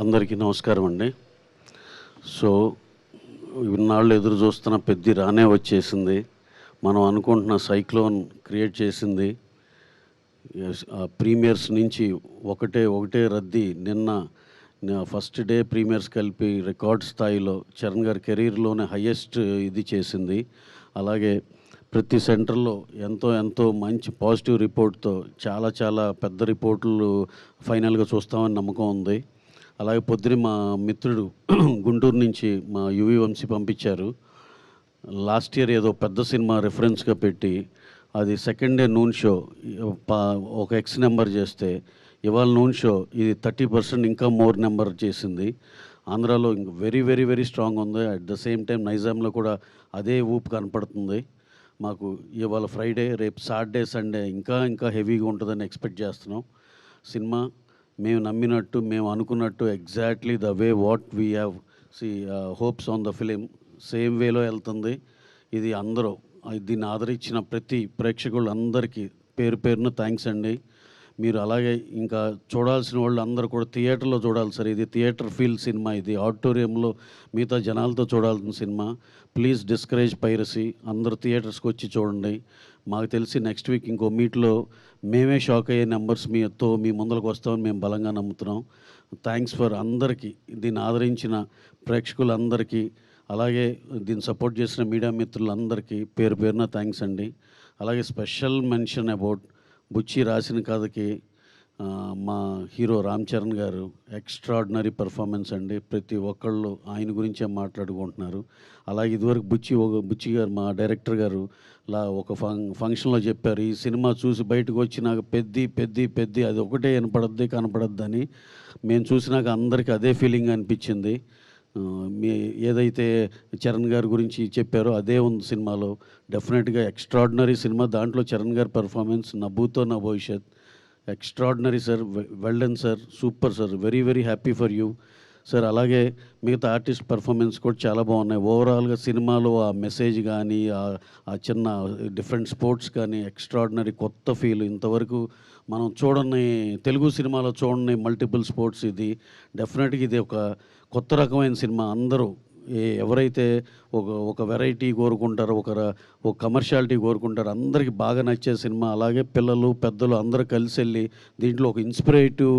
అందరికీ నమస్కారం అండి. సో ఇన్నాళ్ళు ఎదురు చూస్తున్న పెద్ది రానే వచ్చేసింది. మనం అనుకుంటున్న సైక్లోన్ క్రియేట్ చేసింది. ప్రీమియర్స్ నుంచి ఒకటే రద్దీ. నిన్న ఫస్ట్ డే ప్రీమియర్స్ కలిపి రికార్డ్ స్థాయిలో చరణ్ గారి కెరీర్లోనే హయ్యెస్ట్ ఇది చేసింది. అలాగే ప్రతి సెంటర్లో ఎంతో మంచి పాజిటివ్ రిపోర్ట్తో చాలా పెద్ద రిపోర్ట్లు ఫైనల్గా చూస్తామని నమ్మకం ఉంది. అలాగే పొద్దున మా మిత్రుడు గుంటూరు నుంచి మా యువి వంశీ పంపించారు. లాస్ట్ ఇయర్ ఏదో పెద్ద సినిమా రిఫరెన్స్గా పెట్టి అది సెకండ్ డే నూన్ షో ఒక ఎక్స్ నెంబర్ చేస్తే ఇవాళ నూన్ షో ఇది 30% ఇంకా మోర్ నెంబర్ చేసింది. ఆంధ్రాలో ఇంక వెరీ స్ట్రాంగ్ ఉంది. అట్ ద సేమ్ టైం నైజాంలో కూడా అదే ఊపు కనపడుతుంది. మాకు ఇవాళ ఫ్రైడే, రేపు సాటర్డే, సండే ఇంకా హెవీగా ఉంటుందని ఎక్స్పెక్ట్ చేస్తున్నాం. సినిమా మేము నమ్మినట్టు, మేము అనుకున్నట్టు exactly the way what we have hopes on the film same వేలో వెళ్తుంది. ఇది అందరూ దీన్ని ఆదరించిన ప్రతి ప్రేక్షకులందరికీ పేరున థ్యాంక్స్ అండి. మీరు అలాగే ఇంకా చూడాల్సిన వాళ్ళు అందరూ కూడా థియేటర్లో చూడాలి సార్. ఇది థియేటర్ ఫీల్ సినిమా. ఇది ఆడిటోరియంలో మిగతా జనాలతో చూడాల్సిన సినిమా. Please discourage piracy. అందరూ థియేటర్స్కి వచ్చి చూడండి. మాకు తెలిసి నెక్స్ట్ వీక్ ఇంకో మీట్లో మేమే షాక్ అయ్యే నెంబర్స్ మీ ముందరకు వస్తామని మేము బలంగా నమ్ముతున్నాం. థ్యాంక్స్ ఫర్ అందరికీ, దీన్ని ఆదరించిన ప్రేక్షకులందరికీ, అలాగే దీన్ని సపోర్ట్ చేసిన మీడియా మిత్రులందరికీ పేరున థ్యాంక్స్ అండి. అలాగే స్పెషల్ మెన్షన్ అబౌట్ బుచ్చి రాసిన కథకి మా హీరో రామ్ చరణ్ గారు ఎక్స్ట్రాడినరీ పర్ఫార్మెన్స్ అండి. ప్రతి ఒక్కళ్ళు ఆయన గురించే మాట్లాడుకుంటున్నారు. అలాగే ఇదివరకు బుచ్చి గారు మా డైరెక్టర్ గారు ఒక ఫంక్షన్లో చెప్పారు, ఈ సినిమా చూసి బయటకు వచ్చి నాకు పెద్ది అది ఒకటే కనపడద్దని. మేము చూసినాక అందరికీ అదే ఫీలింగ్ అనిపించింది. ఏదైతే చరణ్ గారి గురించి చెప్పారో అదే ఉంది సినిమాలో. డెఫినెట్గా ఎక్స్ట్రాడినరీ సినిమా. దాంట్లో చరణ్ గారి పర్ఫార్మెన్స్ నభూతో నా భవిష్యత్. Extraordinary sir. Well done sir. Super sir. Very happy for you sir. అలాగే మిగతా ఆర్టిస్ట్ పర్ఫార్మెన్స్ కూడా చాలా బాగున్నాయి. ఓవరాల్గా సినిమాలో ఆ మెసేజ్ కానీ, ఆ చిన్న డిఫరెంట్ స్పోర్ట్స్ కానీ ఎక్స్ట్రాడినరీ కొత్త ఫీల్. ఇంతవరకు మనం చూడని తెలుగు సినిమాలో చూడని మల్టిపుల్ స్పోర్ట్స్. ఇది డెఫినెట్గా ఇది ఒక కొత్త రకమైన సినిమా. అందరూ ఎవరైతే ఒక వెరైటీ కోరుకుంటారో, ఒక కమర్షియాలిటీ కోరుకుంటారో అందరికీ బాగా నచ్చే సినిమా. అలాగే పిల్లలు పెద్దలు అందరూ కలిసి వెళ్ళి దీంట్లో ఒక ఇన్స్పిరేటివ్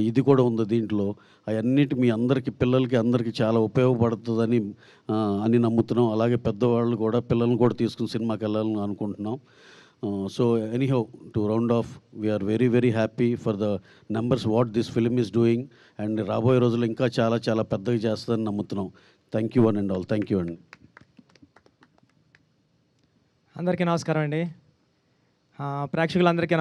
ఇది కూడా ఉంది దీంట్లో. అవన్నిటి మీ అందరికీ పిల్లలకి అందరికీ చాలా ఉపయోగపడుతుందని నమ్ముతున్నాం. అలాగే పెద్దవాళ్ళు కూడా పిల్లల్ని కూడా తీసుకుని సినిమాకి వెళ్ళాలని అనుకుంటున్నాం. So anyhow, to round off, we are very happy for the numbers what this film is doing, and రాబోయే రోజుల్లో ఇంకా చాలా పెద్దగా చేస్తుందని నమ్ముతున్నాం. Thank you one and all. Thank you అండి. అందరికీ నమస్కారం అండి. ప్రేక్షకులందరికీ